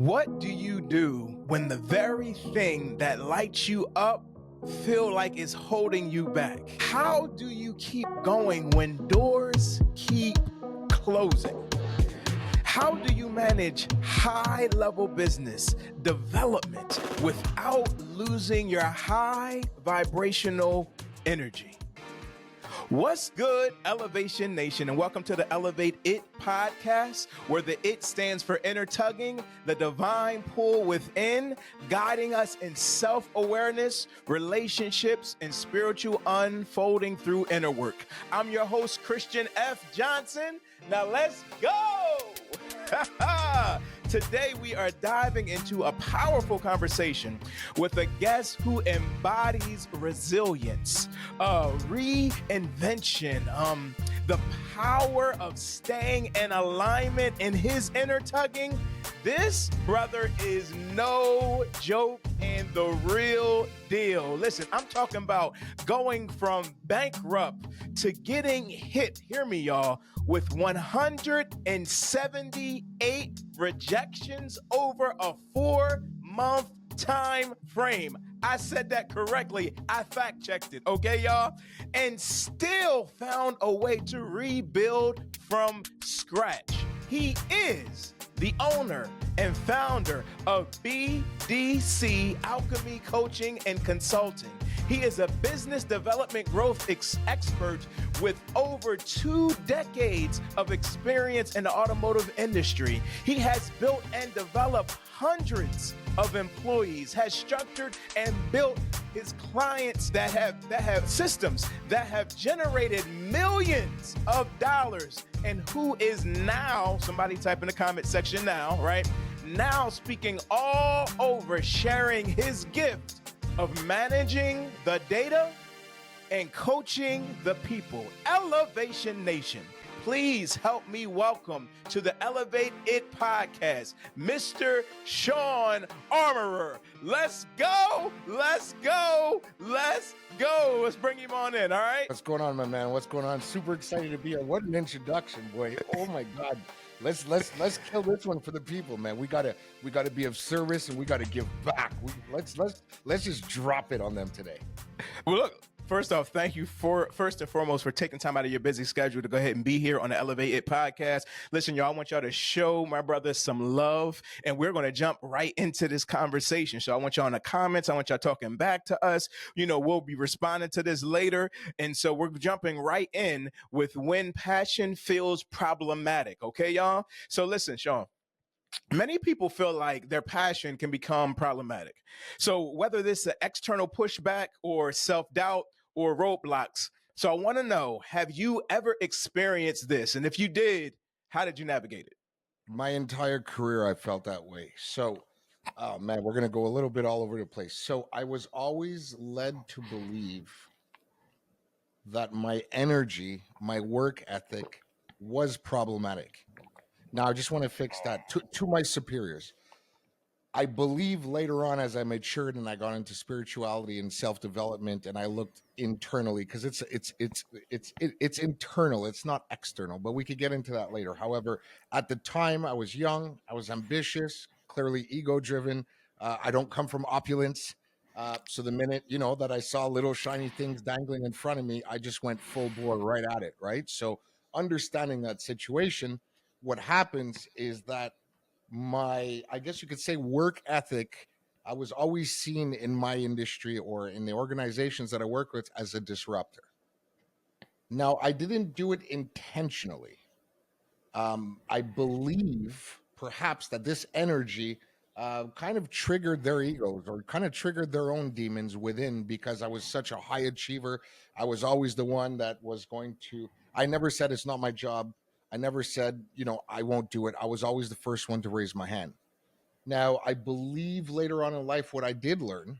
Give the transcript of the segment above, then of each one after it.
What do you do when the very thing that lights you up feel like it's holding you back? How do you keep going when doors keep closing? How do you manage high-level business development without losing your high vibrational energy? What's good, Elevation Nation, and welcome to the Elevate It podcast, where the It stands for inner tugging, the divine pull within, guiding us in self-awareness, relationships, and spiritual unfolding through inner work. I'm your host, Christian F. Johnson. Now let's go! Today, we are diving into a powerful conversation with a guest who embodies resilience, reinvention, the power of staying in alignment in his inner tugging. This brother is no joke and the real deal. Listen, I'm talking about going from bankrupt to getting hit, hear me, y'all, with 178 rejections over a 4-month time frame. I said that correctly. I fact checked it, okay, y'all? And still found a way to rebuild from scratch. He is the owner and founder of BDC Alchemy Coaching and Consulting. He is a business development growth expert with over 2 decades of experience in the automotive industry. He has built and developed hundreds of employees, has structured and built his clients that have systems that have generated millions of dollars, and who is now, somebody type in the comment section now, right? Now speaking all over, sharing his gift of managing the data and coaching the people. Elevation Nation, please help me welcome to the Elevate It podcast, Mr. Shawn Armorer. Let's go, let's go, let's go. Let's bring him on in, all right? What's going on, my man? What's going on? Super excited to be here. What an introduction, boy. Oh my God. Let's kill this one for the people, man. We gotta be of service and we gotta give back. Let's just drop it on them today. Well, look, first off, thank you first and foremost for taking time out of your busy schedule to go ahead and be here on the Elevate It podcast. Listen, y'all, I want y'all to show my brother some love, and we're going to jump right into this conversation. So I want y'all in the comments. I want y'all talking back to us. You know, we'll be responding to this later. And so we're jumping right in with when passion feels problematic. Okay, y'all? So listen, Shawn. Many people feel like their passion can become problematic. So whether this is an external pushback or self-doubt or roadblocks. So I want to know, have you ever experienced this? And if you did, how did you navigate it? My entire career, I felt that way. So, man, we're going to go a little bit all over the place. So I was always led to believe that my energy, my work ethic was problematic. Now, I just want to fix that to my superiors. I believe later on, as I matured and I got into spirituality and self-development, and I looked internally, because it's internal, it's not external. But we could get into that later. However, at the time, I was young, I was ambitious, clearly ego-driven. I don't come from opulence, so the minute that I saw little shiny things dangling in front of me, I just went full bore right at it. Right. So understanding that situation, what happens is that I guess you could say, work ethic, I was always seen in my industry or in the organizations that I work with as a disruptor. Now, I didn't do it intentionally. I believe perhaps that this energy kind of triggered their egos or kind of triggered their own demons within, because I was such a high achiever. I was always the one that was I never said it's not my job. I never said, I won't do it. I was always the first one to raise my hand. Now, I believe later on in life, what I did learn,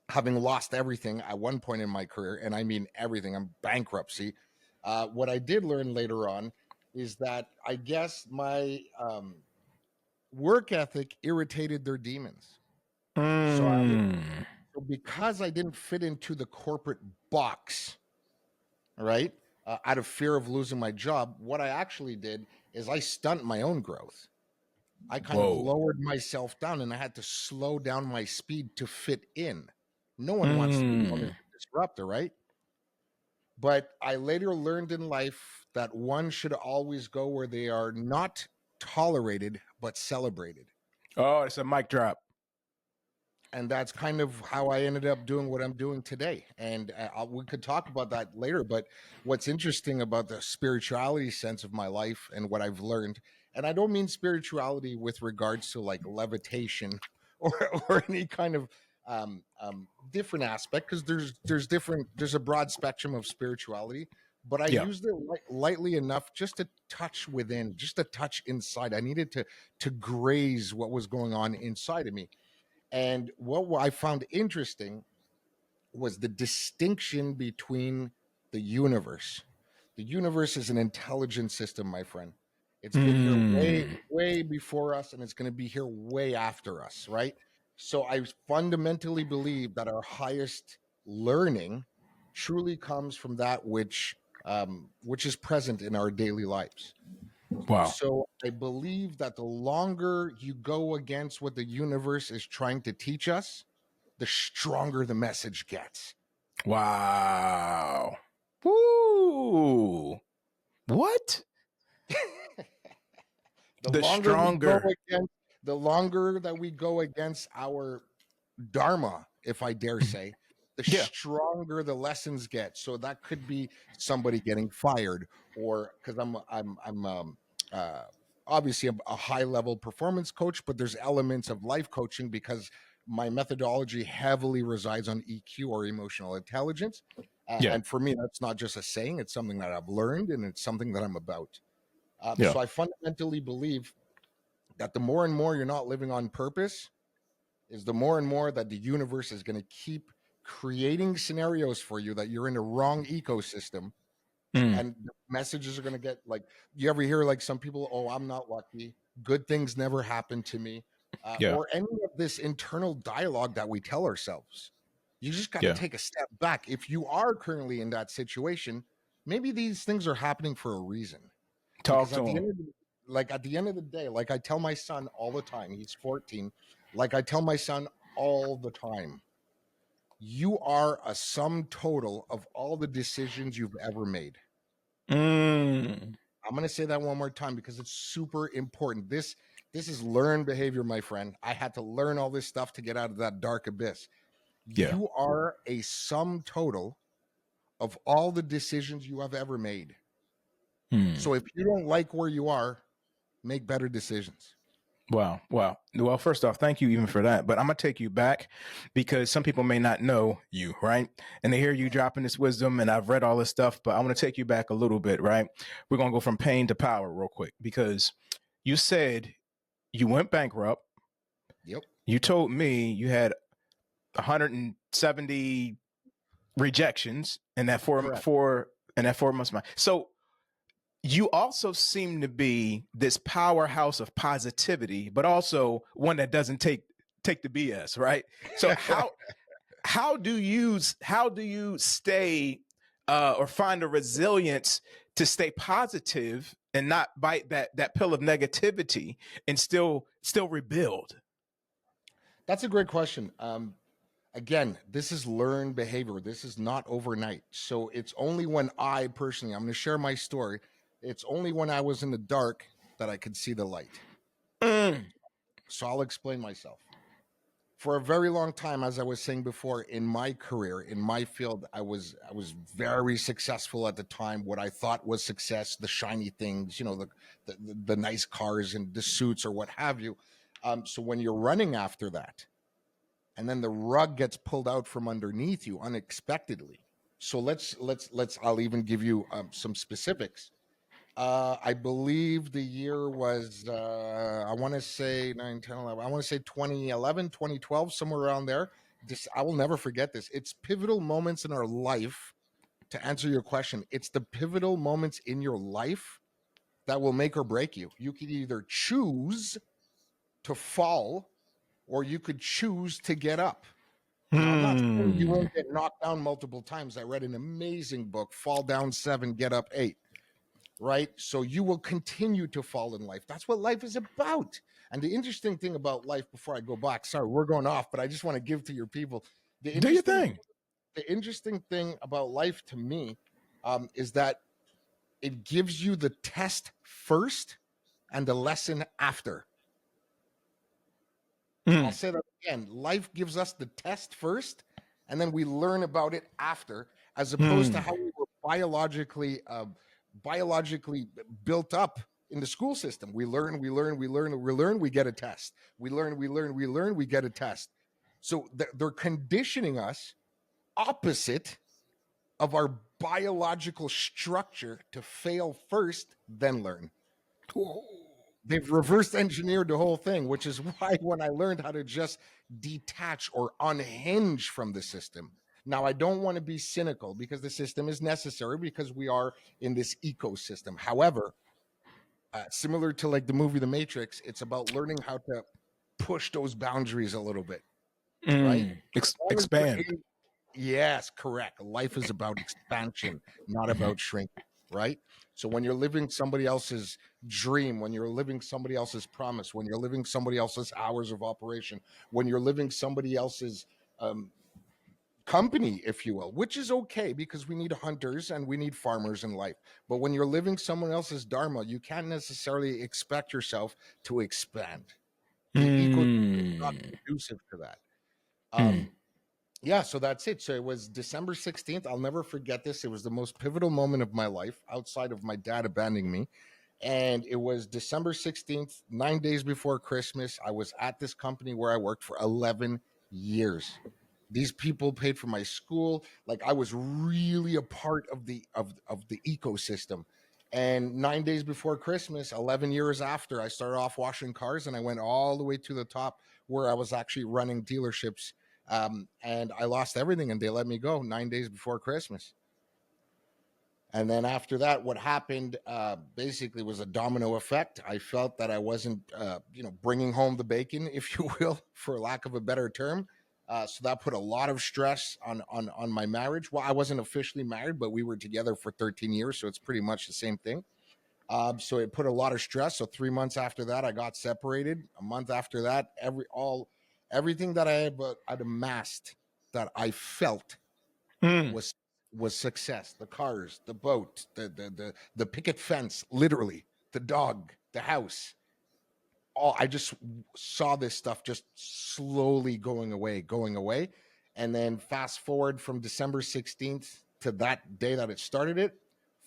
having lost everything at one point in my career, and I mean everything, I'm bankruptcy. What I did learn later on is that I guess my work ethic irritated their demons. So because I didn't fit into the corporate box, right? Out of fear of losing my job, what I actually did is I stunt my own growth. I kind of Whoa. lowered myself down and I had to slow down my speed to fit in. No one wants to be known as Mm. a disruptor, right? But I later learned in life that one should always go where they are not tolerated, but celebrated. Oh, it's a mic drop. And that's kind of how I ended up doing what I'm doing today. And we could talk about that later. But what's interesting about the spirituality sense of my life and what I've learned, and I don't mean spirituality with regards to like levitation or, or any kind of different aspect, because there's a broad spectrum of spirituality. But I Yeah. used it lightly enough just to touch within, just to touch inside. I needed to graze what was going on inside of me. And what I found interesting was the distinction between the universe. The universe is an intelligent system, my friend. It's been here way, Mm. way before us, and it's going to be here way after us, right? So I fundamentally believe that our highest learning truly comes from that which is present in our daily lives. Wow. So I believe that the longer you go against what the universe is trying to teach us, the stronger the message gets. Wow. Woo. What? The The longer we go stronger. against, the longer that we go against our dharma, if I dare say, the Yeah. stronger the lessons get. So that could be somebody getting fired, or because I'm uh, obviously a high level performance coach, but there's elements of life coaching because my methodology heavily resides on EQ or emotional intelligence. Yeah. And for me, that's not just a saying; it's something that I've learned, and it's something that I'm about. Yeah. So I fundamentally believe that the more and more you're not living on purpose, is the more and more that the universe is going to keep creating scenarios for you that you're in the wrong ecosystem, Mm. and the messages are going to get like, you ever hear like some people, oh, I'm not lucky, good things never happen to me, Yeah. or any of this internal dialogue that we tell ourselves. You just got to Yeah. take a step back. If you are currently in that situation, maybe these things are happening for a reason, Talk because to him. at the end of the day, like I tell my son all the time, he's 14, like I tell my son all the time, you are a sum total of all the decisions you've ever made. Mm. I'm going to say that one more time because it's super important. This is learned behavior, my friend. I had to learn all this stuff to get out of that dark abyss. Yeah. You are a sum total of all the decisions you have ever made. Mm. So if you don't like where you are, make better decisions. Wow. Wow. Well, first off, thank you even for that. But I'm going to take you back because some people may not know you, right? And they hear you dropping this wisdom, and I've read all this stuff, but I want to take you back a little bit, right? We're going to go from pain to power real quick because you said you went bankrupt. Yep. You told me you had 170 rejections in that Correct. in that 4 months. So you also seem to be this powerhouse of positivity, but also one that doesn't take the BS, right? So how do you stay or find a resilience to stay positive and not bite that pill of negativity and still rebuild? That's a great question. Again, this is learned behavior. This is not overnight. So it's only when I personally, I'm going to share my story. It's only when I was in the dark that I could see the light. Mm, So I'll explain myself. For a very long time, as I was saying before, in my career, in my field, I was very successful at the time. What I thought was success, the shiny things, the nice cars and the suits or what have you. So when you're running after that, and then the rug gets pulled out from underneath you unexpectedly. So let's I'll even give you some specifics. I believe the year was I want to say 9, 10, 11. I want to say 2011, 2012, somewhere around there. This, I will never forget this. It's pivotal moments in our life. To answer your question, it's the pivotal moments in your life that will make or break you. You could either choose to fall, or you could choose to get up. Now, I'm not saying you mm, won't get knocked down multiple times. I read an amazing book, Fall Down 7, Get Up 8. right? So you will continue to fall in life. That's what life is about. And the interesting thing about life, before I go back, sorry, we're going off, but I just want to give to your people the Do your interesting thing. the interesting thing about life to me is that it gives you the test first and the lesson after. I'll say that again. Life gives us the test first, and then we learn about it after, as opposed to how we were biologically built up in the school system. We learn, we get a test. We learn, we get a test. So they're conditioning us opposite of our biological structure to fail first, then learn. They've reverse engineered the whole thing, which is why when I learned how to just detach or unhinge from the system. Now, I don't want to be cynical because the system is necessary because we are in this ecosystem. However, similar to like the movie The Matrix, it's about learning how to push those boundaries a little bit, right? As long as we're Expand. Yes, correct. Life is about expansion, not about shrinking, right? So when you're living somebody else's dream, when you're living somebody else's promise, when you're living somebody else's hours of operation, when you're living somebody else's um, company, if you will, which is okay because we need hunters and we need farmers in life. But when you're living someone else's dharma, you can't necessarily expect yourself to expand. The ecosystem is not conducive to that. Um, yeah, so that's it. So it was December 16th. I'll never forget this. It was the most pivotal moment of my life outside of my dad abandoning me. And it was December 16th, 9 days before Christmas. I was at this company where I worked for 11 years. These people paid for my school. Like I was really a part of the ecosystem. And 9 days before Christmas, 11 years after, I started off washing cars and I went all the way to the top where I was actually running dealerships, and I lost everything, and they let me go 9 days before Christmas. And then after that, what happened basically was a domino effect. I felt that I wasn't, bringing home the bacon, if you will, for lack of a better term. So that put a lot of stress on my marriage. Well, I wasn't officially married, but we were together for 13 years, so it's pretty much the same thing. So it put a lot of stress. So 3 months after that, I got separated. A month after that, everything that I'd amassed that I felt was was success. The cars, the boat, the picket fence, literally, the dog, the house. All I just saw this stuff just slowly going away. And then fast forward from December 16th to that day that it started it.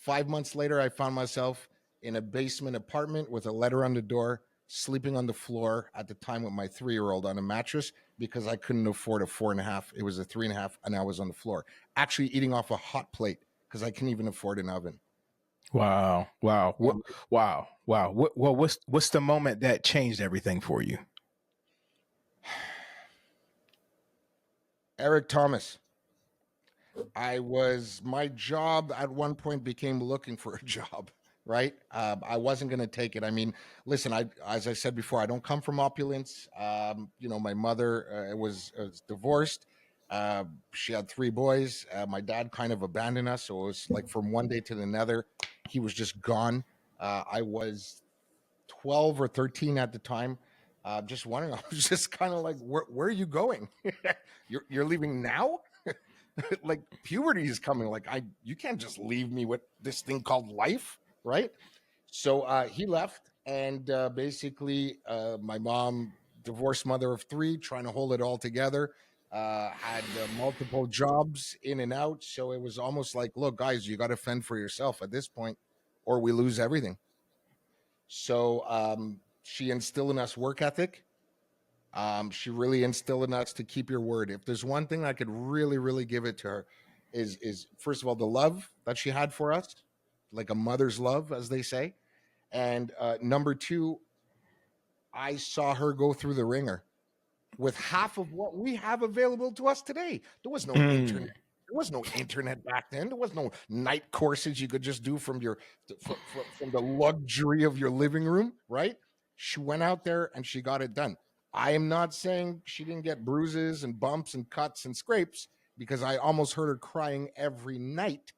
5 months later, I found myself in a basement apartment with a letter on the door, sleeping on the floor at the time with my 3-year-old on a mattress because I couldn't afford a 4.5. It was a 3.5, and I was on the floor, actually eating off a hot plate because I couldn't even afford an oven. Wow. Wow. Um, Wow. Wow. What's the moment that changed everything for you? Eric Thomas. My job at one point became looking for a job, right? I wasn't going to take it. I mean, listen, as I said before, I don't come from opulence. My mother was divorced. She had 3 boys. My dad kind of abandoned us. So it was like from one day to the another, he was just gone. I was 12 or 13 at the time. Just wondering, I was just kind of like, where are you going? You're leaving now? Like puberty is coming. Like you can't just leave me with this thing called life, right? So he left, and basically, my mom, divorced mother of 3, trying to hold it all together, had multiple jobs in and out. So it was almost like, look, guys, you got to fend for yourself at this point, or we lose everything. So she instilled in us work ethic. She really instilled in us to keep your word. If there's one thing I could really, really give it to her, is first of all the love that she had for us, like a mother's love, as they say, and number 2, I saw her go through the ringer with half of what we have available to us today. There was no internet. There was no internet back then. There was no night courses you could just do from the luxury of your living room, right? She went out there and she got it done. I am not saying she didn't get bruises and bumps and cuts and scrapes because I almost heard her crying every night.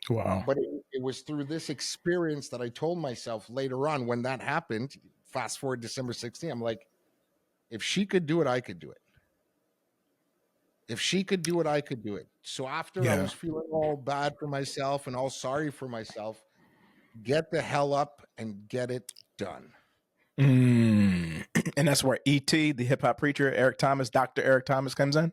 Wow. But it was through this experience that I told myself later on when that happened, fast forward December 16th, I'm like, if she could do it, I could do it. If she could do it, I could do it. So after I Yeah. was feeling all bad for myself and all sorry for myself, get the hell up and get it done. And that's where E.T., the hip hop preacher, Dr. Eric Thomas comes in.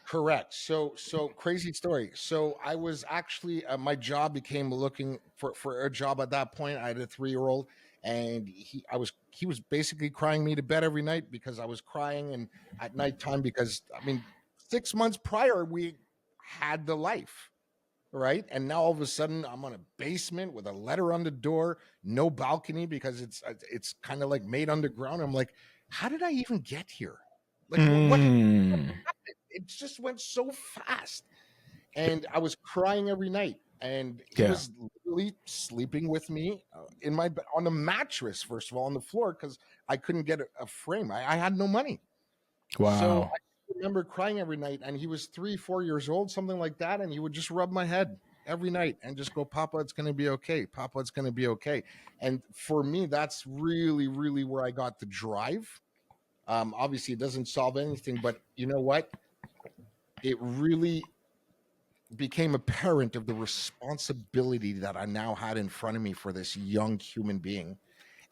Correct. So crazy story. So I was actually my job became looking for a job at that point. I had a 3-year-old, and he was basically crying me to bed every night because I was crying, and at nighttime because I mean 6 months prior we had the life, right? And now all of a sudden I'm on a basement with a letter on the door, no balcony because it's kind of like made underground. I'm like, how did I even get here? Like what Mm. it just went so fast. And I was crying every night. And he Yeah. was literally sleeping with me in my bed on the mattress, first of all, on the floor, because I couldn't get a frame. I had no money. So Wow. I remember crying every night. And he was 3, 4 years old, something like that. And he would just rub my head every night and just go, Papa, it's going to be okay. Papa, it's going to be okay. And for me, that's really, really where I got the drive. Obviously, it doesn't solve anything, but you know what? It really became apparent of the responsibility that I now had in front of me for this young human being.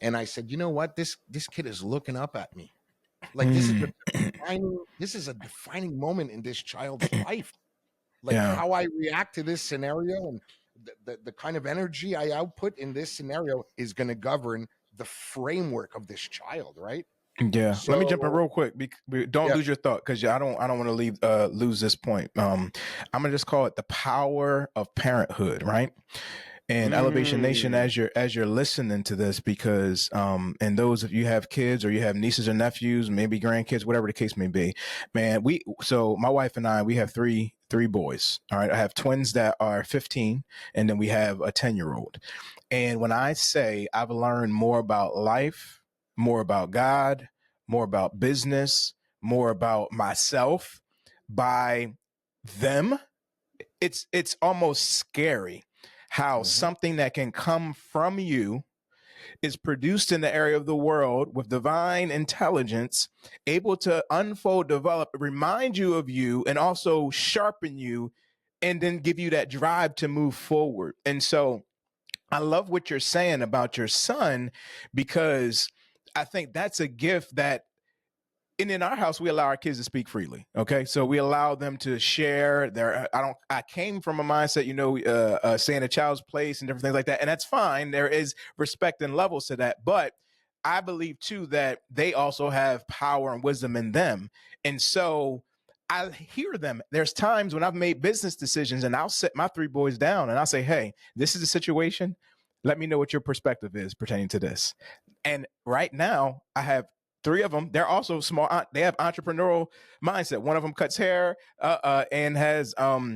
And I said, you know what? This kid is looking up at me. Like Mm. this is a defining moment in this child's life. Like Yeah. how I react to this scenario and the kind of energy I output in this scenario is going to govern the framework of this child, right? Yeah. Let me jump in So real quick. Don't yeah. lose your thought because I don't want to lose this point. I'm gonna just call it the power of parenthood, right? And Elevation Nation, Mm. as you're listening to this, because and those of you have kids or you have nieces or nephews, maybe grandkids, whatever the case may be, man. So my wife and I, we have three boys. All right, I have twins that are 15, and then we have a 10-year-old. And when I say I've learned more about life, more about God, more about business, more about myself by them, it's almost scary how Mhm. something that can come from you is produced in the area of the world with divine intelligence, able to unfold, develop, remind you of you, and also sharpen you, and then give you that drive to move forward. And so I love what you're saying about your son, because I think that's a gift that, and in our house we allow our kids to speak freely. Okay, so we allow them to share their I came from a mindset, saying a child's place and different things like that, and that's fine. There is respect and levels to that, but I believe too that they also have power and wisdom in them. And so I hear them. There's times when I've made business decisions and I'll sit my three boys down and I'll say, hey, this is the situation, let me know what your perspective is pertaining to this. And right now I have three of them. They're also small. They have entrepreneurial mindset. One of them cuts hair and has a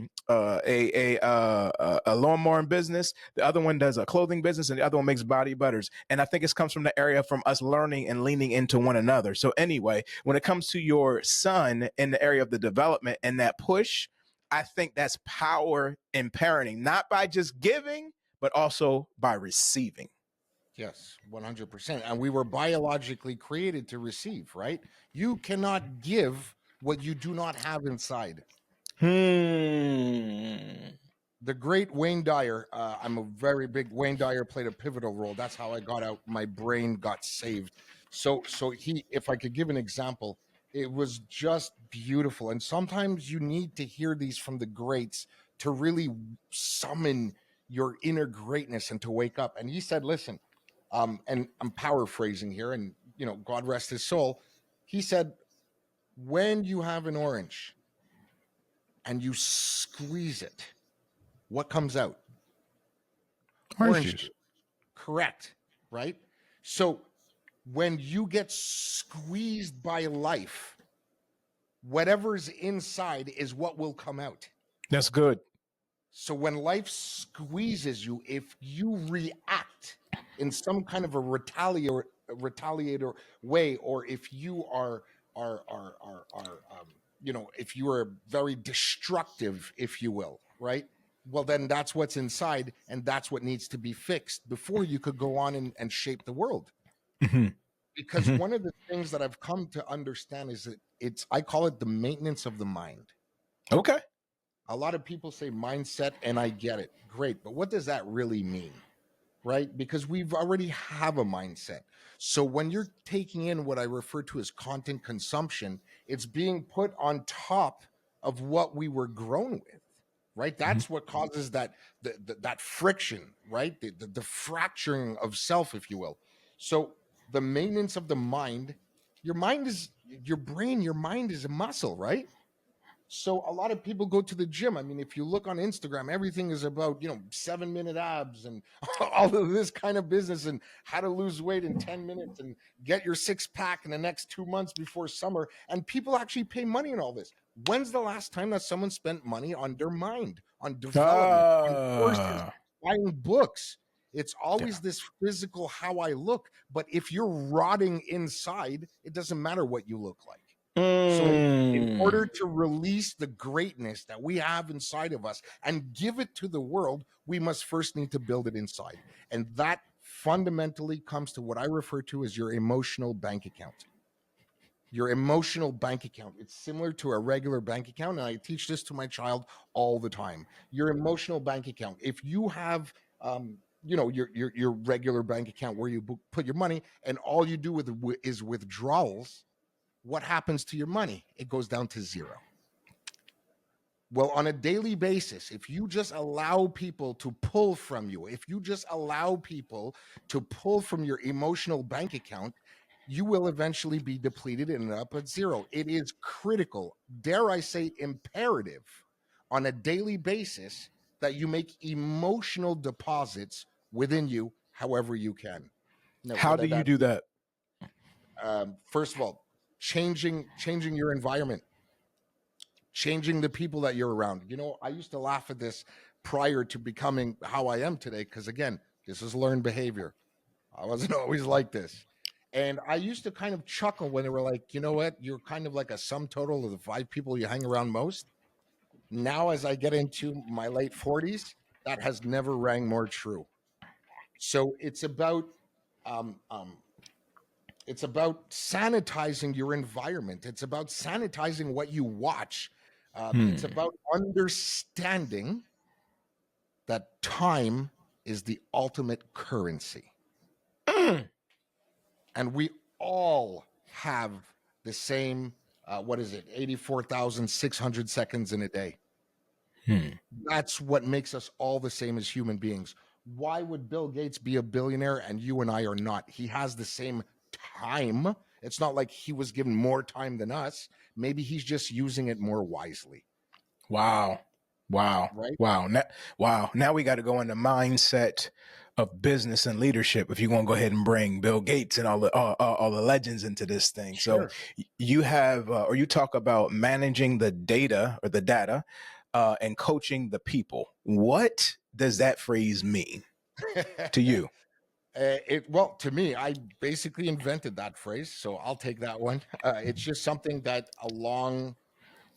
lawnmower business. The other one does a clothing business, and the other one makes body butters. And I think it comes from the area from us learning and leaning into one another. So anyway, when it comes to your son in the area of the development and that push, I think that's power in parenting, not by just giving, but also by receiving. Yes, 100%. And we were biologically created to receive, right? You cannot give what you do not have inside. Hmm. The great Wayne Dyer, I'm a very big Wayne Dyer played a pivotal role. That's how I got out. My brain got saved. So he, if I could give an example, it was just beautiful. And sometimes you need to hear these from the greats to really summon your inner greatness and to wake up. And he said, listen, and I'm paraphrasing here, and God rest his soul. He said, when you have an orange and you squeeze it, what comes out? Orange Orange juice. juice. Correct, right? So when you get squeezed by life, whatever's inside is what will come out. That's good. So when life squeezes you, if you react in some kind of a retaliator way, or if you are if you are very destructive, if you will, right? well, then that's what's inside, and that's what needs to be fixed before you could go on and shape the world. Mm-hmm. Because Mm-hmm. one of the things that I've come to understand is that I call it the maintenance of the mind. Okay. A lot of people say mindset, and I get it. Great. But what does that really mean? Right? Because we've already have a mindset. So when you're taking in what I refer to as content consumption, it's being put on top of what we were grown with. Right? Mm-hmm. That's what causes that friction, right? The fracturing of self, if you will. So the maintenance of the mind, your mind is your brain, your mind is a muscle, right? So a lot of people go to the gym. I mean, if you look on Instagram, everything is about, 7-minute abs and all of this kind of business and how to lose weight in 10 minutes and get your six pack in the next 2 months before summer. And people actually pay money on all this. When's the last time that someone spent money on their mind, on development, on courses, buying books? It's always this physical how I look. But if you're rotting inside, it doesn't matter what you look like. So in order to release the greatness that we have inside of us and give it to the world, we must first need to build it inside. And that fundamentally comes to what I refer to as your emotional bank account. Your emotional bank account. It's similar to a regular bank account. And I teach this to my child all the time. Your emotional bank account. If you have your regular bank account where you put your money and all you do is withdrawals, what happens to your money? It goes down to zero. Well, on a daily basis, if you just allow people to pull from you, if you just allow people to pull from your emotional bank account, you will eventually be depleted and up at zero. It is critical, dare I say, imperative on a daily basis that you make emotional deposits within you however you can. Now, How do you do that? First of all, changing your environment, changing the people that you're around. I used to laugh at this prior to becoming how I am today, because again, this is learned behavior. I wasn't always like this. And I used to kind of chuckle when they were like, you know what, you're kind of like a sum total of the 5 people you hang around most. Now, as I get into my late 40s, that has never rang more true. So um, um, it's about sanitizing your environment. It's about sanitizing what you watch. It's about understanding that time is the ultimate currency. And we all have the same, what is it, 84,600 seconds in a day. That's what makes us all the same as human beings. Why would Bill Gates be a billionaire and you and I are not? He has the same time. It's not like he was given more time than us. Maybe he's just using it more wisely. Wow. Right? Wow. Now we got to go into mindset of business and leadership. If you want to go ahead and bring Bill Gates and all the legends into this thing. Sure. So you have, or you talk about managing the data or the data and coaching the people. What does that phrase mean to you? Well, to me, I basically invented that phrase, so I'll take that one. It's just something that along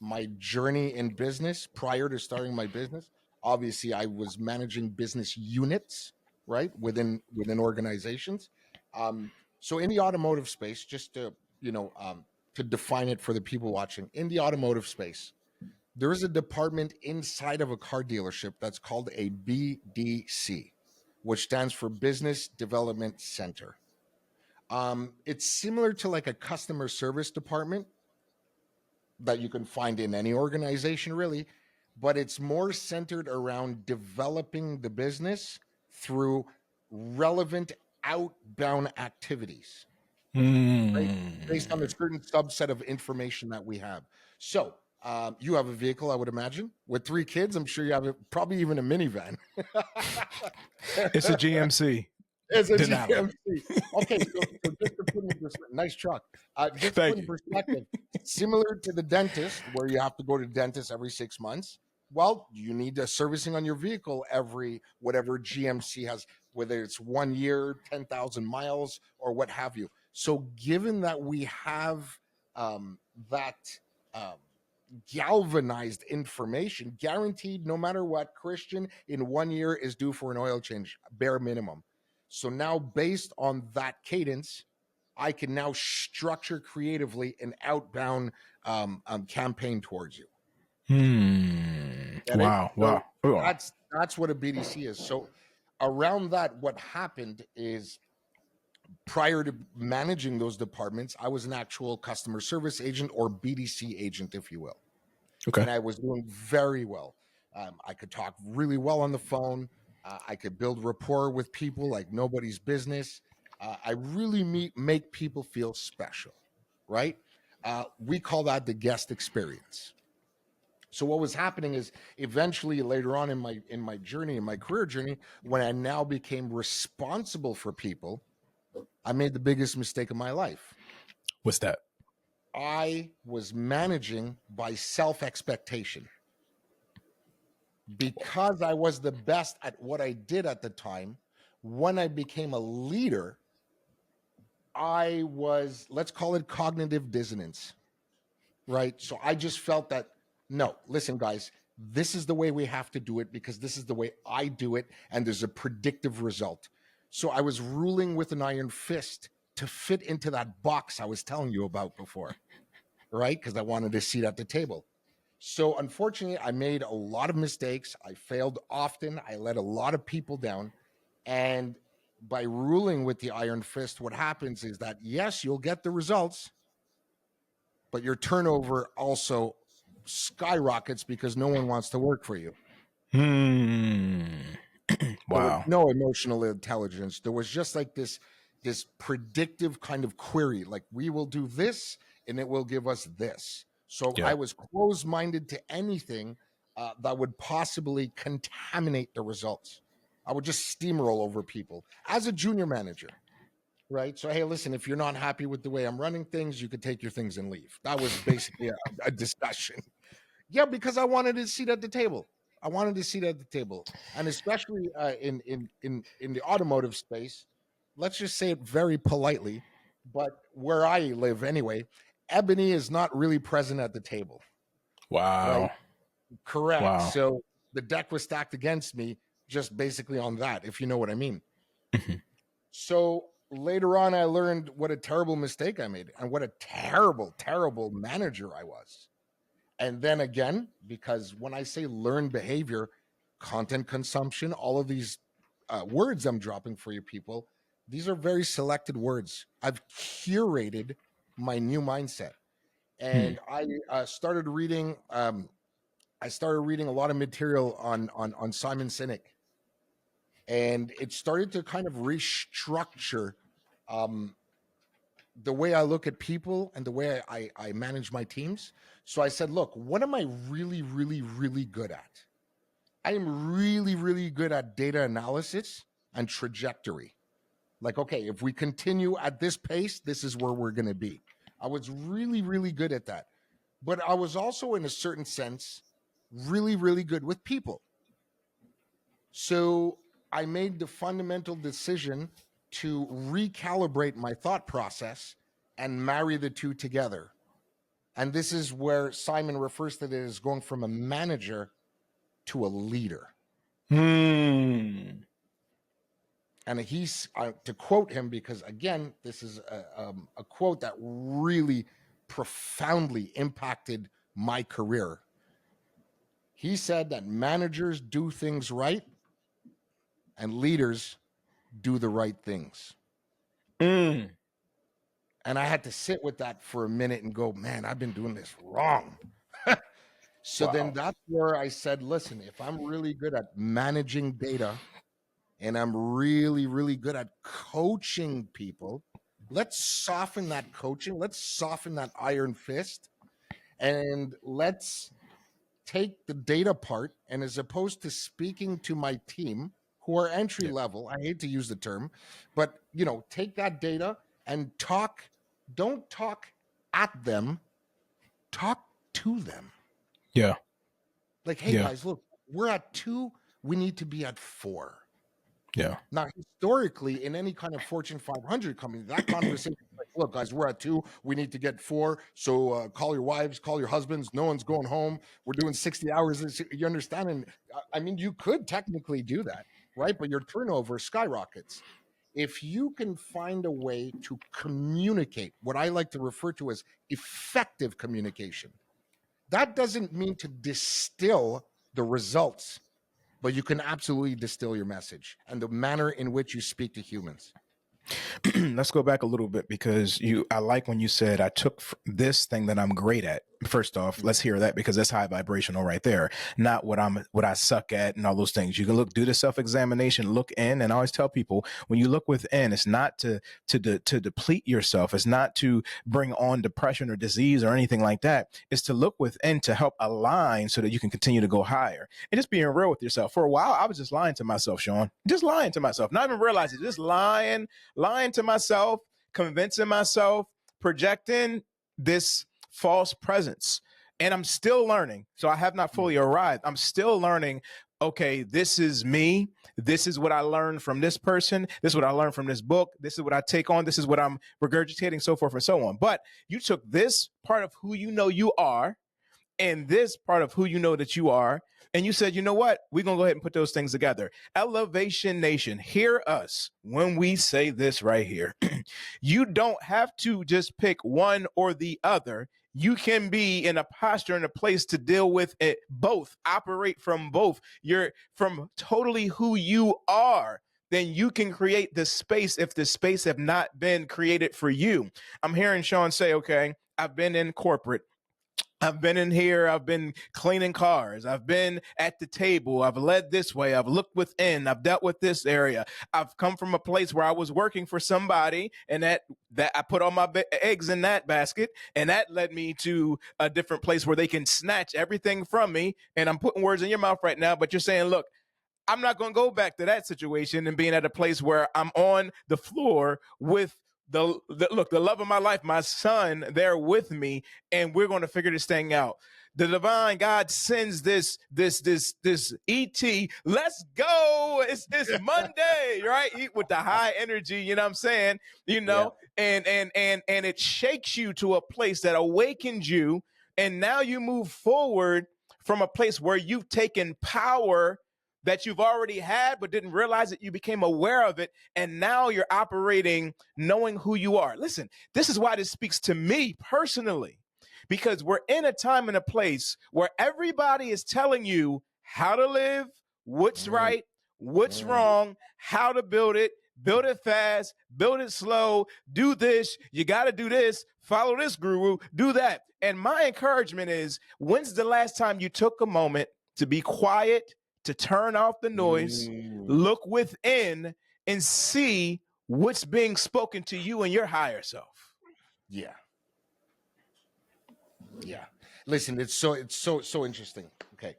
my journey in business prior to starting my business, obviously I was managing business units, right, within organizations. So in the automotive space, just to define it for the people watching, in the automotive space, there is a department inside of a car dealership that's called a BDC, which stands for Business Development Center. It's similar to like a customer service department that you can find in any organization, really, but it's more centered around developing the business through relevant outbound activities, right? Based on a certain subset of information that we have. So, you have a vehicle, I would imagine, with 3 kids. I'm sure you have probably even a minivan. It's a GMC. It's a Denali. GMC. Okay, so just to put in perspective, nice truck. Just to Thank put in you. perspective, similar to the dentist, where you have to go to the dentist every 6 months. Well, you need a servicing on your vehicle every whatever GMC has, whether it's 1 year, 10,000 miles, or what have you. So, given that we have that um, galvanized information, guaranteed no matter what. Christian in 1 year is due for an oil change, bare minimum. So now, based on that cadence, I can now structure creatively an outbound campaign towards you. Get it? Wow. So Wow. Oh. that's what a BDC is. So around that, what happened is, prior to managing those departments, I was an actual customer service agent, or BDC agent, if you will. Okay. And I was doing very well. I could talk really well on the phone. I could build rapport with people like nobody's business. I really make people feel special, right? We call that the guest experience. So what was happening is, eventually later on in my journey, in my career journey, when I now became responsible for people, I made the biggest mistake of my life. What's that? I was managing by self-expectation. Because I was the best at what I did at the time, when I became a leader, I was, let's call it cognitive dissonance, right? So I just felt that, no, listen, guys, this is the way we have to do it, because this is the way I do it, and there's a predictive result. So I was ruling with an iron fist to fit into that box I was telling you about before, right? Because I wanted a seat at the table. So unfortunately, I made a lot of mistakes. I failed often. I let a lot of people down. And by ruling with the iron fist, what happens is that, yes, you'll get the results, but your turnover also skyrockets because no one wants to work for you. There was Wow. no emotional intelligence. There was just like this predictive kind of query, like, we will do this and it will give us this. So Yeah. I was closed-minded to anything that would possibly contaminate the results. I would just steamroll over people as a junior manager, right? So, hey, listen, if you're not happy with the way I'm running things, you could take your things and leave. That was basically a discussion. Yeah, because I wanted a seat at the table. I wanted a seat at the table, and especially in the automotive space. Let's just say it very politely, but where I live anyway, ebony is not really present at the table. Wow. Right? Correct. Wow. So the deck was stacked against me, just basically on that, if you know what I mean. So later on, I learned what a terrible mistake I made and what a terrible, terrible manager I was. And then again, because when I say learned behavior, content consumption, all of these words I'm dropping for you people, these are very selected words. I've curated my new mindset, and I started reading. I started reading a lot of material on Simon Sinek, and it started to kind of restructure the way I look at people and the way I manage my teams. So I said, look, what am I really, really, really good at? I am really, really good at data analysis and trajectory. Like, okay, if we continue at this pace, this is where we're going to be. I was really, really good at that. But I was also, in a certain sense, really, really good with people. So I made the fundamental decision to recalibrate my thought process and marry the two together. And this is where Simon refers to it as going from a manager to a leader. And he's, to quote him, because again, this is a quote that really profoundly impacted my career. He said that managers do things right and leaders do the right things. And I had to sit with that for a minute and go, man, I've been doing this wrong. So then that's where I said, listen, if I'm really good at managing data and I'm really, really good at coaching people, let's soften that coaching. Let's soften that iron fist, and let's take the data part. And as opposed to speaking to my team who are entry level, I hate to use the term, but take that data and don't talk at them, talk to them. Yeah. Like, hey guys, look, we're at 2, we need to be at 4. Yeah. Now, historically, in any kind of Fortune 500 company, that conversation is like, look, guys, we're at 2. We need to get 4. So call your wives, call your husbands. No one's going home. We're doing 60 hours. You understand? And I mean, you could technically do that, right? But your turnover skyrockets. If you can find a way to communicate, what I like to refer to as effective communication, that doesn't mean to distill the results, but you can absolutely distill your message and the manner in which you speak to humans. Let's go back a little bit, because I like when you said I took this thing that I'm great at. First off, let's hear that, because that's high vibrational right there. Not what I suck at and all those things. You can do the self-examination, look in, and I always tell people, when you look within, it's not to deplete yourself. It's not to bring on depression or disease or anything like that. It's to look within to help align so that you can continue to go higher. And just being real with yourself. For a while, I was just lying to myself, Shawn. Just lying to myself. Not even realizing, just lying to myself, convincing myself, projecting this false presence. And I'm still learning. So I have not fully arrived. I'm still learning. Okay, this is me. This is what I learned from this person. This is what I learned from this book. This is what I take on. This is what I'm regurgitating, so forth and so on. But you took this part of who you know you are and this part of who you know that you are, and you said, you know what? We're going to go ahead and put those things together. Elevation Nation, hear us when we say this right here. You don't have to just pick one or the other. You can be in a posture and a place to deal with it both, operate from both. You're from totally who you are. Then you can create the space if the space have not been created for you. I'm hearing Shawn say, okay, I've been in corporate. I've been in here. I've been cleaning cars. I've been at the table. I've led this way. I've looked within. I've dealt with this area. I've come from a place where I was working for somebody, and that I put all my eggs in that basket, and that led me to a different place where they can snatch everything from me. And I'm putting words in your mouth right now, but you're saying, look, I'm not going to go back to that situation and being at a place where I'm on the floor with the love of my life, my son, there with me, and we're going to figure this thing out. The divine God sends this ET. Let's go. It's Monday, right? With the high energy, you know what I'm saying? You know, yeah. and it shakes you to a place that awakens you, and now you move forward from a place where you've taken power that you've already had but didn't realize it. You became aware of it, and now you're operating knowing who you are. Listen, this is why this speaks to me personally, because we're in a time and a place where everybody is telling you how to live, what's right, what's wrong, how to build it fast, build it slow, do this, you got to do this, follow this guru, do that. And my encouragement is, when's the last time you took a moment to be quiet, to turn off the noise, look within, and see what's being spoken to you and your higher self? Yeah. Listen, it's so interesting. Okay.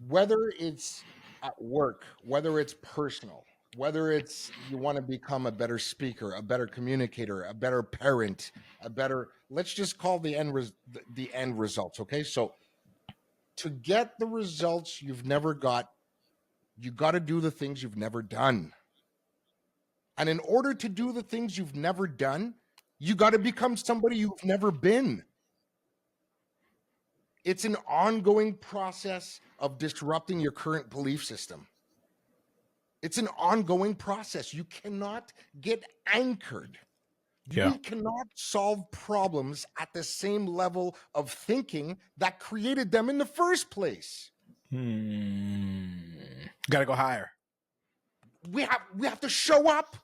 Whether it's at work, whether it's personal, whether it's you want to become a better speaker, a better communicator, a better parent, let's just call the end results. Okay. So to get the results you've never got, you got to do the things you've never done. And in order to do the things you've never done, you got to become somebody you've never been. It's an ongoing process of disrupting your current belief system. It's an ongoing process. You cannot get anchored. We cannot solve problems at the same level of thinking that created them in the first place. Got to go higher. We have to show up.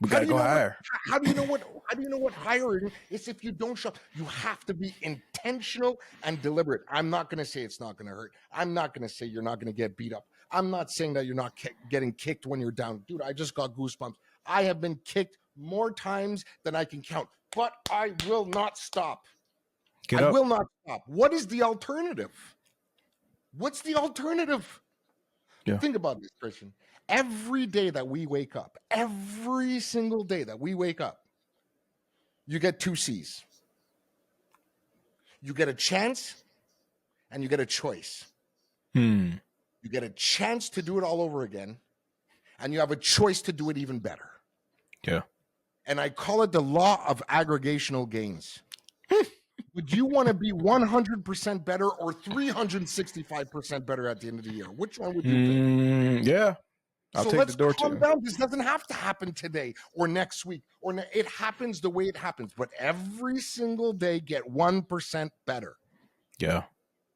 We got to go higher. How do you know what hiring is if you don't show up? You have to be intentional and deliberate. I'm not going to say it's not going to hurt. I'm not going to say you're not going to get beat up. I'm not saying that you're not getting kicked when you're down. Dude, I just got goosebumps. I have been kicked more times than I can count, but I will not stop. I will not stop. What is the alternative? What's the alternative? Yeah. Think about this, Christian. Every day that we wake up, every single day that we wake up, you get 2 C's. You get a chance and you get a choice. You get a chance to do it all over again, and you have a choice to do it even better. Yeah. and I call it the law of aggregational gains. Would you want to be 100% better or 365% better at the end of the year? Which one would you pick? Yeah. I'll So take the let's door calm too. down. This doesn't have to happen today or next week, it happens the way it happens. But every single day, get 1% better. Yeah.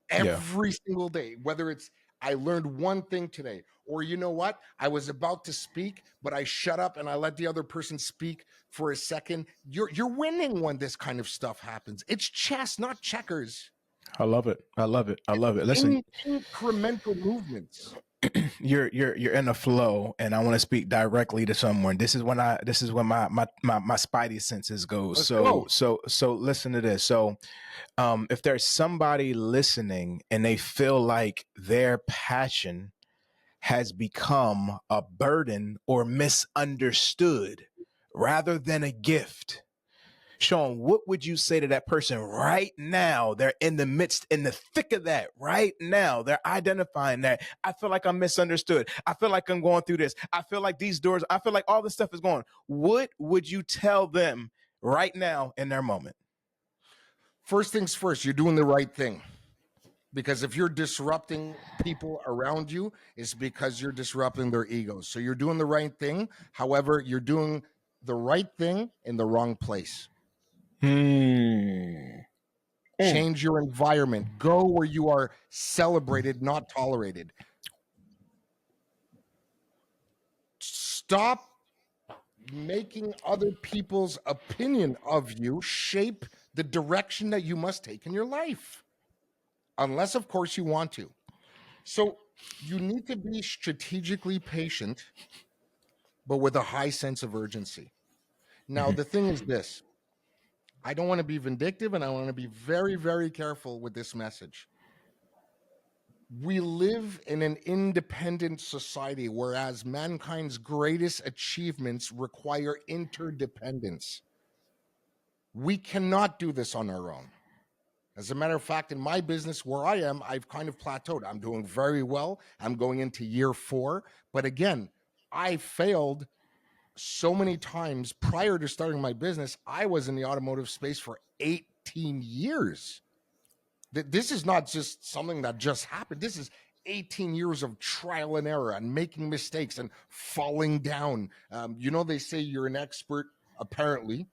Every single day, whether it's I learned one thing today, or you know what? I was about to speak, but I shut up and I let the other person speak for a second. You're winning when this kind of stuff happens. It's chess, not checkers. I love it. I love it. I love it. Listen, Incremental movements. you're in a flow, and I want to speak directly to someone. This is when my spidey senses goes. Let's So go. so listen to this. So if there's somebody listening and they feel like their passion has become a burden or misunderstood rather than a gift, Shawn, what would you say to that person right now? They're in the thick of that right now. They're identifying that. I feel like I'm misunderstood. I feel like I'm going through this. I feel like these doors, I feel like all this stuff is going. What would you tell them right now in their moment? First things first, you're doing the right thing. Because if you're disrupting people around you, it's because you're disrupting their egos. So you're doing the right thing. However, you're doing the right thing in the wrong place. Change your environment. Go where you are celebrated, not tolerated. Stop making other people's opinion of you shape the direction that you must take in your life. Unless, of course, you want to. So you need to be strategically patient, but with a high sense of urgency. Now, the thing is this. I don't want to be vindictive, and I want to be very, very careful with this message. We live in an independent society, whereas mankind's greatest achievements require interdependence. We cannot do this on our own. As a matter of fact, in my business where I am, I've kind of plateaued. I'm doing very well. I'm going into year 4. But again, I failed so many times prior to starting my business. I was in the automotive space for 18 years. This is not just something that just happened. This is 18 years of trial and error and making mistakes and falling down. They say you're an expert, apparently.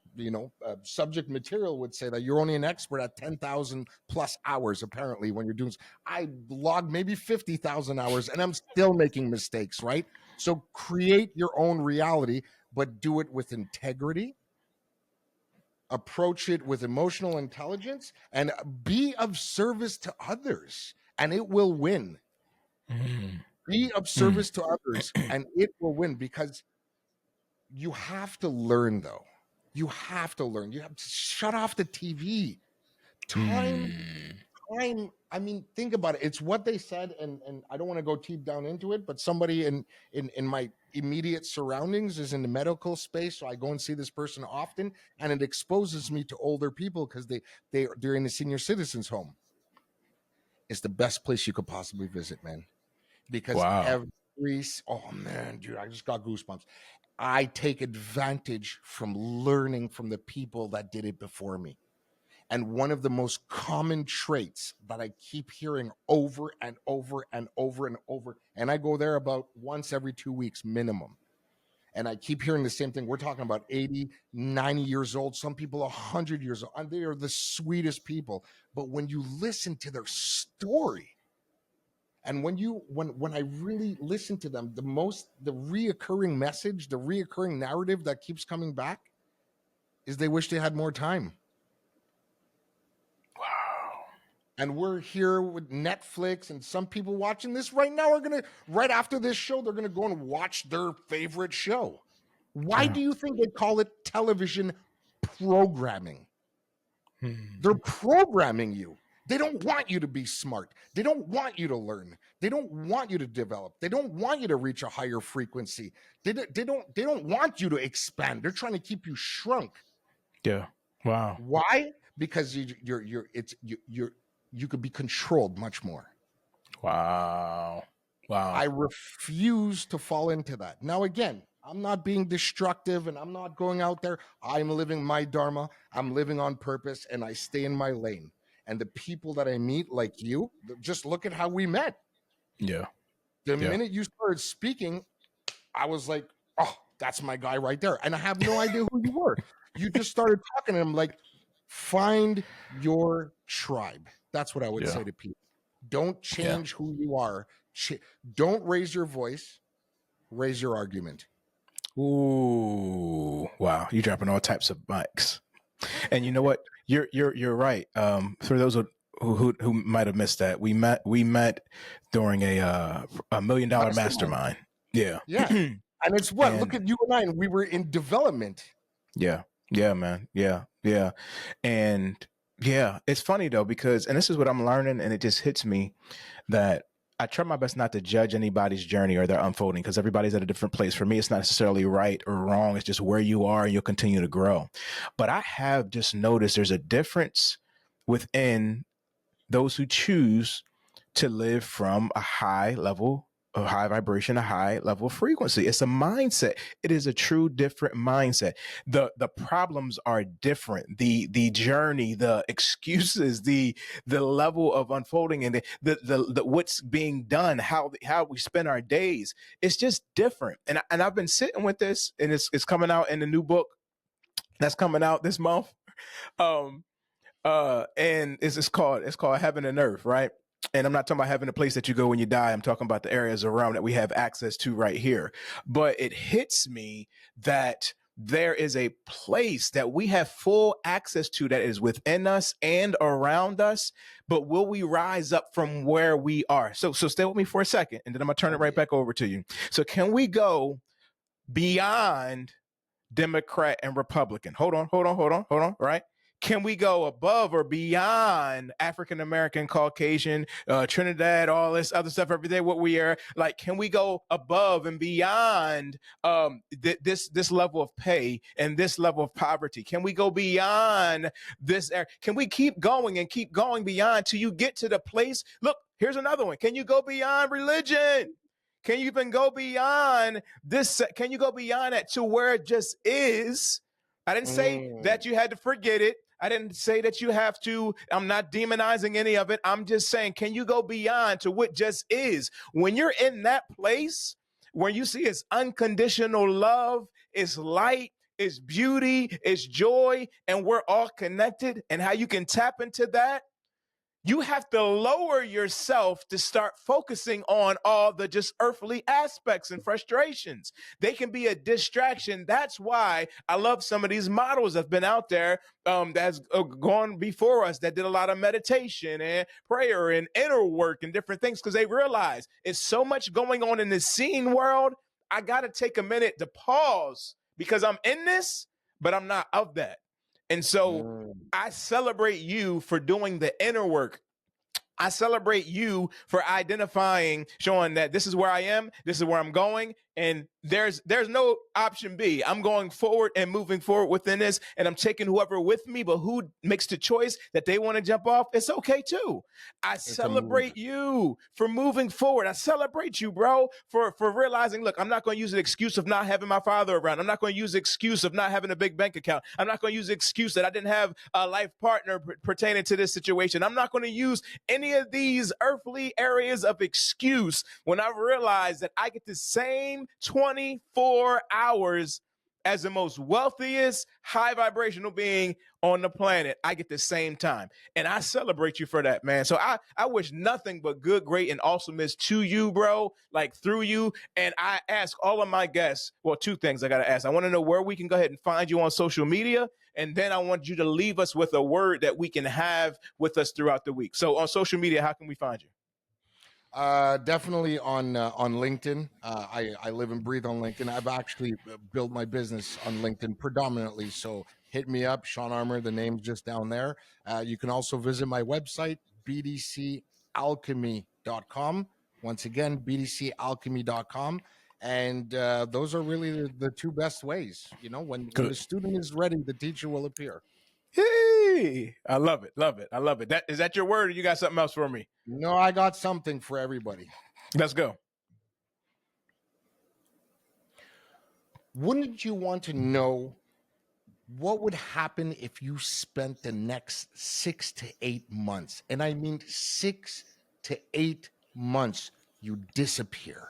Subject material would say that you're only an expert at 10,000 plus hours, apparently, when you're doing. I logged maybe 50,000 hours and I'm still making mistakes, right? So create your own reality, but do it with integrity. Approach it with emotional intelligence and be of service to others, and it will win. Be of service to others and it will win, because you have to learn, though. You have to learn. You have to shut off the TV. Time. I mean, think about it. It's what they said, and I don't want to go deep down into it, but somebody in my immediate surroundings is in the medical space, so I go and see this person often, and it exposes me to older people because they're in a senior citizens home. It's the best place you could possibly visit, man. Because oh man, dude, I just got goosebumps. I take advantage from learning from the people that did it before me. And one of the most common traits that I keep hearing over and over and over and over, and I go there about once every 2 weeks minimum, and I keep hearing the same thing. We're talking about 80, 90 years old, some people 100 years old, and they are the sweetest people. But when you listen to their story, and when I really listen to them, the reoccurring message, the reoccurring narrative that keeps coming back is they wish they had more time. And we're here with Netflix, and some people watching this right now right after this show, they're going to go and watch their favorite show. Why do you think they call it television programming? They're programming you. They don't want you to be smart. They don't want you to learn. They don't want you to develop. They don't want you to reach a higher frequency. They don't want you to expand. They're trying to keep you shrunk. Yeah. Wow. Why? Because you could be controlled much more. Wow. I refuse to fall into that. Now, again, I'm not being destructive and I'm not going out there. I'm living my dharma. I'm living on purpose and I stay in my lane. And the people that I meet, like you, just look at how we met. Yeah. The Yeah. minute you started speaking, I was like, oh, that's my guy right there. And I have no idea who you were. You just started talking to him like, find your tribe. That's what I would say to people. Don't change who you are. Don't raise your voice. Raise your argument. Ooh, wow! You're dropping all types of mics, and you know what? You're right. For those who might have missed that, we met during a $1 million mastermind. Yeah, yeah. And it's what? Look at you and I, and we were in development. Yeah, yeah, man. Yeah, yeah, and yeah. It's funny though because, and this is what I'm learning, and it just hits me that I try my best not to judge anybody's journey or their unfolding because everybody's at a different place. For me, it's not necessarily right or wrong. It's just where you are and you'll continue to grow. But I have just noticed there's a difference within those who choose to live from a high level of high vibration, a high level of frequency. It's a mindset. It is a true different mindset. The problems are different. The journey, the excuses, the level of unfolding and the what's being done, how we spend our days. It's just different. And I've been sitting with this, and it's coming out in the new book that's coming out this month. And it's called Heaven and Earth, right? And I'm not talking about having a place that you go when you die. I'm talking about the areas around that we have access to right here. But it hits me that there is a place that we have full access to that is within us and around us. But will we rise up from where we are? So stay with me for a second, and then I'm going to turn it right back over to you. So can we go beyond Democrat and Republican? Hold on, right? Can we go above or beyond African American, Caucasian, Trinidad, all this other stuff every day? What we are like? Can we go above and beyond this level of pay and this level of poverty? Can we go beyond this? Can we keep going and keep going beyond till you get to the place? Look, here's another one. Can you go beyond religion? Can you even go beyond this? Can you go beyond that to where it just is? I didn't say that you had to forget it. I didn't say that you have to. I'm not demonizing any of it. I'm just saying, can you go beyond to what just is? When you're in that place where you see it's unconditional love, it's light, it's beauty, it's joy, and we're all connected, and how you can tap into that, you have to lower yourself to start focusing on all the just earthly aspects and frustrations. They can be a distraction. That's why I love some of these models that have been out there that's gone before us that did a lot of meditation and prayer and inner work and different things because they realize it's so much going on in the seen world. I got to take a minute to pause because I'm in this, but I'm not of that. And so I celebrate you for doing the inner work. I celebrate you for identifying, showing that this is where I am, this is where I'm going, and there's no option B. I'm going forward and moving forward within this, and I'm taking whoever with me, but who makes the choice that they want to jump off, it's okay too. I celebrate you for moving forward. I celebrate you, bro, for realizing, look, I'm not going to use an excuse of not having my father around. I'm not going to use the excuse of not having a big bank account. I'm not going to use the excuse that I didn't have a life partner pertaining to this situation. I'm not going to use any of these earthly areas of excuse when I realize that I get the same 24 hours as the most wealthiest, high vibrational being on the planet. I get the same time. And I celebrate you for that, man. So I wish nothing but good, great, and awesomeness to you, bro, like through you. And I ask all of my guests, well, two things I got to ask. I want to know where we can go ahead and find you on social media. And then I want you to leave us with a word that we can have with us throughout the week. So on social media, how can we find you? Definitely on LinkedIn. I live and breathe on LinkedIn. I've actually built my business on LinkedIn predominantly. So hit me up, Shawn Armorer. The name's just down there. You can also visit my website, bdcalchemy.com. Once again, bdcalchemy.com. And those are really the two best ways. You know, when the student is ready, the teacher will appear. Hey, I love it. Love it. I love it. Is that your word, or you got something else for me? No, I got something for everybody. Let's go. Wouldn't you want to know what would happen if you spent the next 6 to 8 months, and I mean 6 to 8 months, you disappear?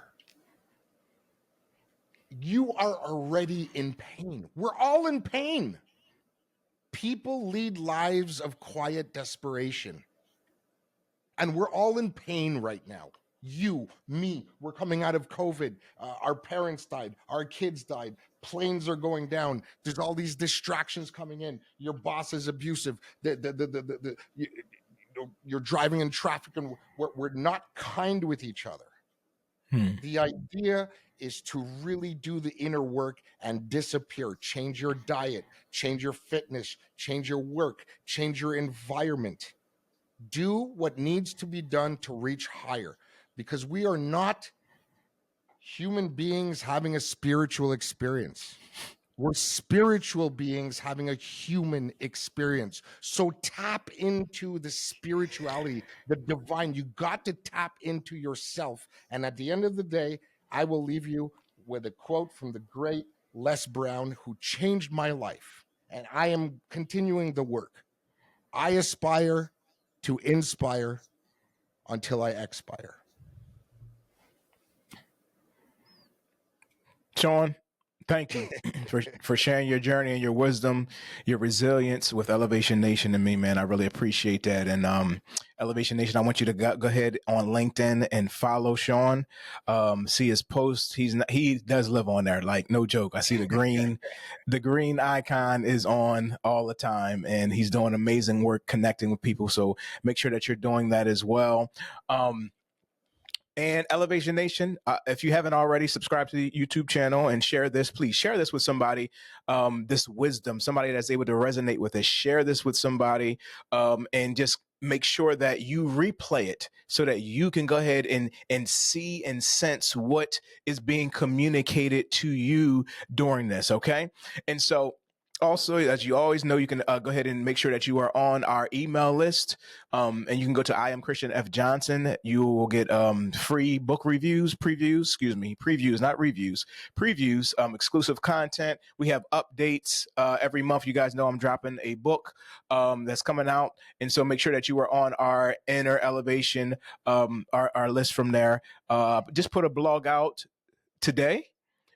You are already in pain. We're all in pain. People lead lives of quiet desperation. And we're all in pain right now. You, me, we're coming out of COVID. Our parents died. Our kids died. Planes are going down. There's all these distractions coming in. Your boss is abusive. You're driving in traffic, and we're not kind with each other. The idea is to really do the inner work and disappear. Change your diet, change your fitness, change your work, change your environment. Do what needs to be done to reach higher, because we are not human beings having a spiritual experience. We're spiritual beings having a human experience. So tap into the spirituality, the divine. You got to tap into yourself. And at the end of the day, I will leave you with a quote from the great Les Brown, who changed my life. And I am continuing the work. I aspire to inspire until I expire. Shawn, thank you for sharing your journey and your wisdom, your resilience with Elevation Nation and me, man. I really appreciate that. And Elevation Nation, I want you to go ahead on LinkedIn and follow Shawn. See his posts. He does live on there, like no joke. I see the green icon is on all the time, and he's doing amazing work connecting with people. So make sure that you're doing that as well. And Elevation Nation, if you haven't already, subscribe to the YouTube channel and share this. Please share this with somebody, this wisdom, somebody that's able to resonate with it. Share this with somebody, and just make sure that you replay it so that you can go ahead and see and sense what is being communicated to you during this, okay? And so, also, as you always know, you can go ahead and make sure that you are on our email list. And you can go to I Am Christian F. Johnson. You will get free book previews, not reviews, previews, exclusive content. We have updates every month. You guys know I'm dropping a book that's coming out. And so make sure that you are on our Inner Elevation, our list from there. Just put a blog out today.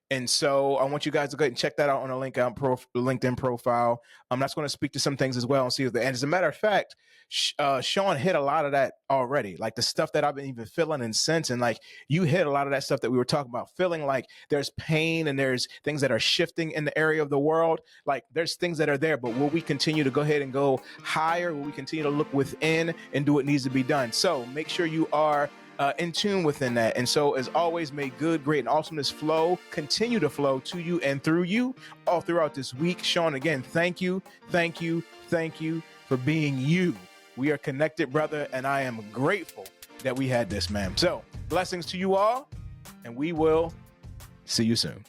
And so I want you guys to go ahead and check that out on a LinkedIn profile. That's going to speak to some things as well and see if and as a matter of fact, Shawn hit a lot of that already, like the stuff that I've been even feeling and sensing. Like you hit a lot of that stuff that we were talking about, feeling like there's pain and there's things that are shifting in the area of the world. Like there's things that are there, but will we continue to go ahead and go higher? Will we continue to look within and do what needs to be done? So make sure you are in tune within that. And so as always, may good, great, and awesomeness continue to flow to you and through you all throughout this week. Shawn, again, thank you for being you. We are connected, brother, and I am grateful that we had this, man. So blessings to you all, and we will see you soon.